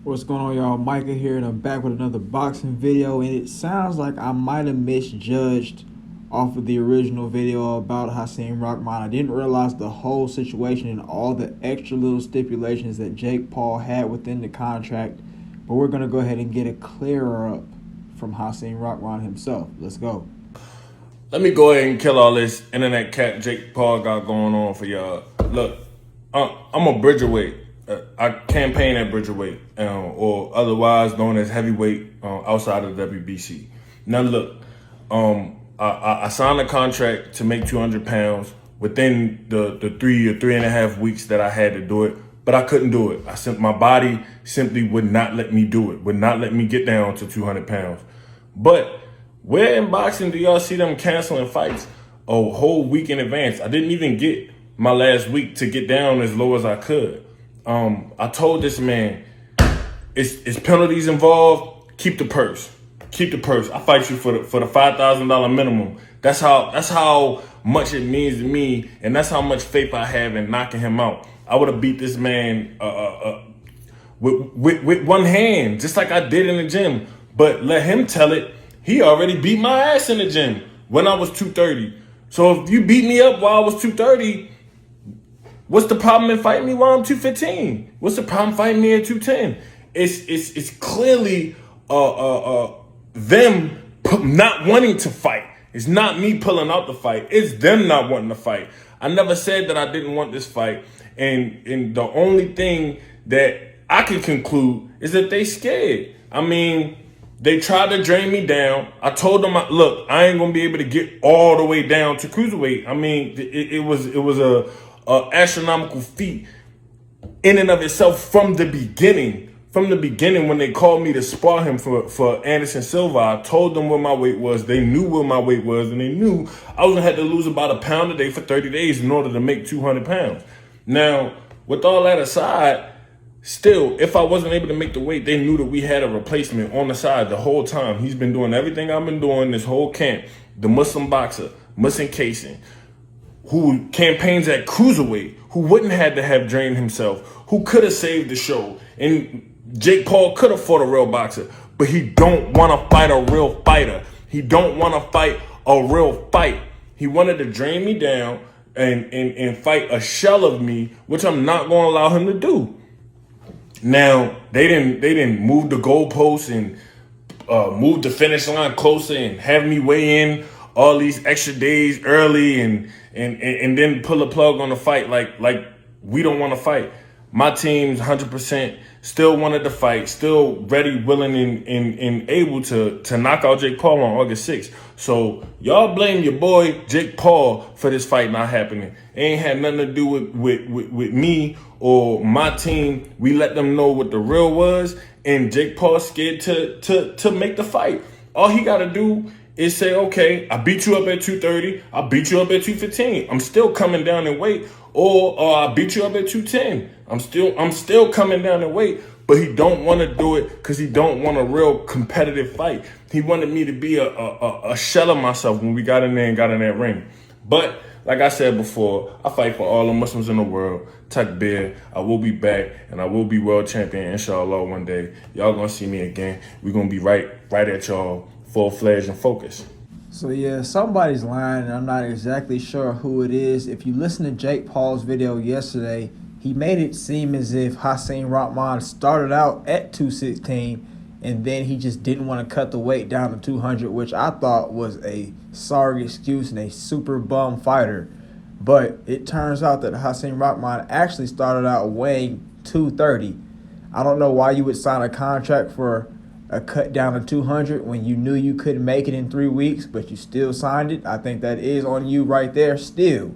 What's going on, y'all? Micah here, and I'm back with another boxing video. And it sounds like I might have misjudged off of the original video about Hasim Rahman. I didn't realize the whole situation and all the extra little stipulations that Jake Paul had within the contract. But we're going to go ahead and get it clearer up from Hasim Rahman himself. Let's go. Let me go ahead and kill all this internet cat Jake Paul got going on for y'all. Look, I'm a bridgerweight. I campaign at bridgerweight, or otherwise known as heavyweight outside of the WBC. Now look, I signed a contract to make 200 pounds within the 3.5 weeks that I had to do it, but I couldn't do it. My body simply would not let me do it, would not let me get down to 200 pounds. But where in boxing do y'all see them canceling fights a whole week in advance? I didn't even get my last week to get down as low as I could. I told this man, it's penalties involved. Keep the purse. Keep the purse. I fight you for the $5,000 minimum. That's how much it means to me, and that's how much faith I have in knocking him out. I would have beat this man with one hand, just like I did in the gym. But let him tell it. He already beat my ass in the gym when I was 230. So if you beat me up while I was 230, what's the problem in fighting me while I'm 215? What's the problem fighting me at 210? It's clearly them not wanting to fight. It's not me pulling out the fight. It's them not wanting to fight. I never said that I didn't want this fight. And the only thing that I can conclude is that they scared. I mean, they tried to drain me down. I told them, look, I ain't gonna be able to get all the way down to cruiserweight. I mean, it was a astronomical feat in and of itself from the beginning. From the beginning, when they called me to spar him for Anderson Silva, I told them what my weight was. They knew what my weight was, and they knew I was gonna have to lose about a pound a day for 30 days in order to make 200 pounds. Now, with all that aside, still, if I wasn't able to make the weight, they knew that we had a replacement on the side the whole time. He's been doing everything I've been doing this whole camp. The Muslim boxer, Muslim Kason, who campaigns at cruiserweight, who wouldn't have to have drained himself, who could have saved the show. And Jake Paul could have fought a real boxer, but he don't want to fight a real fighter. He don't want to fight a real fight. He wanted to drain me down and fight a shell of me, which I'm not going to allow him to do. Now, they didn't move the goalposts and move the finish line closer and have me weigh in all these extra days early and then pull a plug on the fight like we don't want to fight. My team's 100% still wanted to fight, still ready, willing, and able to knock out Jake Paul on August 6th. So y'all blame your boy Jake Paul for this fight not happening. It ain't had nothing to do with me or my team. We let them know what the real was, and Jake Paul scared to make the fight. All he got to do is say, okay, I beat you up at 230, I beat you up at 215. I'm still coming down in weight, or I beat you up at 210. I'm still coming down in weight, but he don't want to do it because he don't want a real competitive fight. He wanted me to be a shell of myself when we got in there and got in that ring. But like I said before, I fight for all the Muslims in the world. Takbir, I will be back, and I will be world champion, inshallah, one day. Y'all gonna see me again. We're gonna be right at y'all, full-fledged and focused. So yeah, somebody's lying, and I'm not exactly sure who it is. If you listen to Jake Paul's video yesterday, he made it seem as if Hasim Rahman started out at 216, and then he just didn't want to cut the weight down to 200, which I thought was a sorry excuse and a super bum fighter. But it turns out that Hasim Rahman actually started out weighing 230. I don't know why you would sign a contract for a cut down to 200 when you knew you couldn't make it in 3 weeks, but you still signed it. I think that is on you right there still.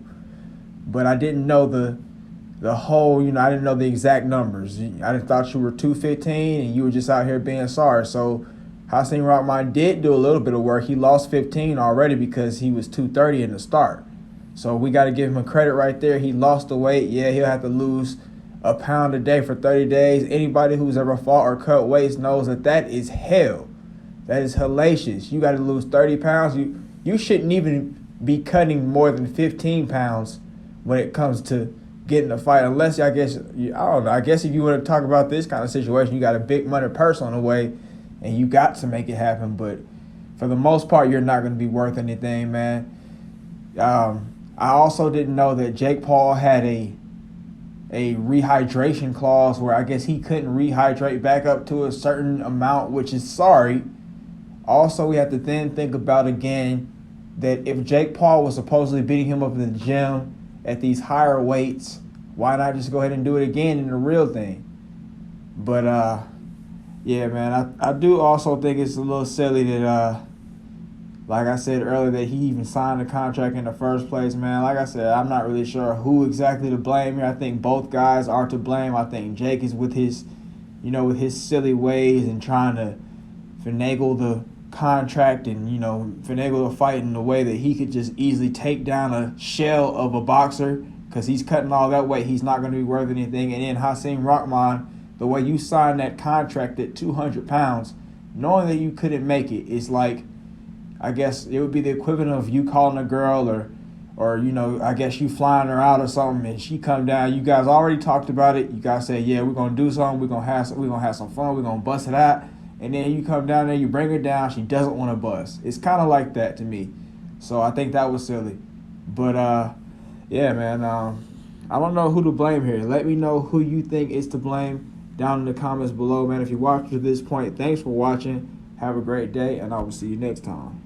But I didn't know the whole, I didn't know the exact numbers. I just thought you were 215 and you were just out here being sorry. So Hasim Rahman did do a little bit of work. He lost 15 already because he was 230 in the start. So we got to give him a credit right there. He lost the weight. Yeah, he'll have to lose a pound a day for 30 days. Anybody who's ever fought or cut weights knows that is hell. That is hellacious. You got to lose 30 pounds. You shouldn't even be cutting more than 15 pounds when it comes to get in a fight unless I guess I don't know. I guess if you want to talk about this kind of situation, you got a big money purse on the way, and you got to make it happen. But for the most part, you're not going to be worth anything, man. I also didn't know that Jake Paul had a rehydration clause where I guess he couldn't rehydrate back up to a certain amount, which is sorry. Also, we have to then think about again that if Jake Paul was supposedly beating him up in the gym at these higher weights, why not just go ahead and do it again in the real thing? But yeah, man, I do also think it's a little silly that like I said earlier, that he even signed a contract in the first place, man. Like I said, I'm not really sure who exactly to blame here. I think both guys are to blame. I think Jake is with his silly ways and trying to finagle the contract and, finagle the fight in a way that he could just easily take down a shell of a boxer because he's cutting all that weight. He's not going to be worth anything. And then Hasim Rahman, the way you signed that contract at 200 pounds, knowing that you couldn't make it, is like, I guess it would be the equivalent of you calling a girl or I guess you flying her out or something and she come down. You guys already talked about it. You guys say, yeah, we're gonna do something. We're gonna have some fun. We're gonna bust it out. And then you come down there, you bring her down. She doesn't want to bust. It's kind of like that to me. So I think that was silly. But yeah, man. I don't know who to blame here. Let me know who you think is to blame down in the comments below, man. If you watched to this point, thanks for watching. Have a great day, and I will see you next time.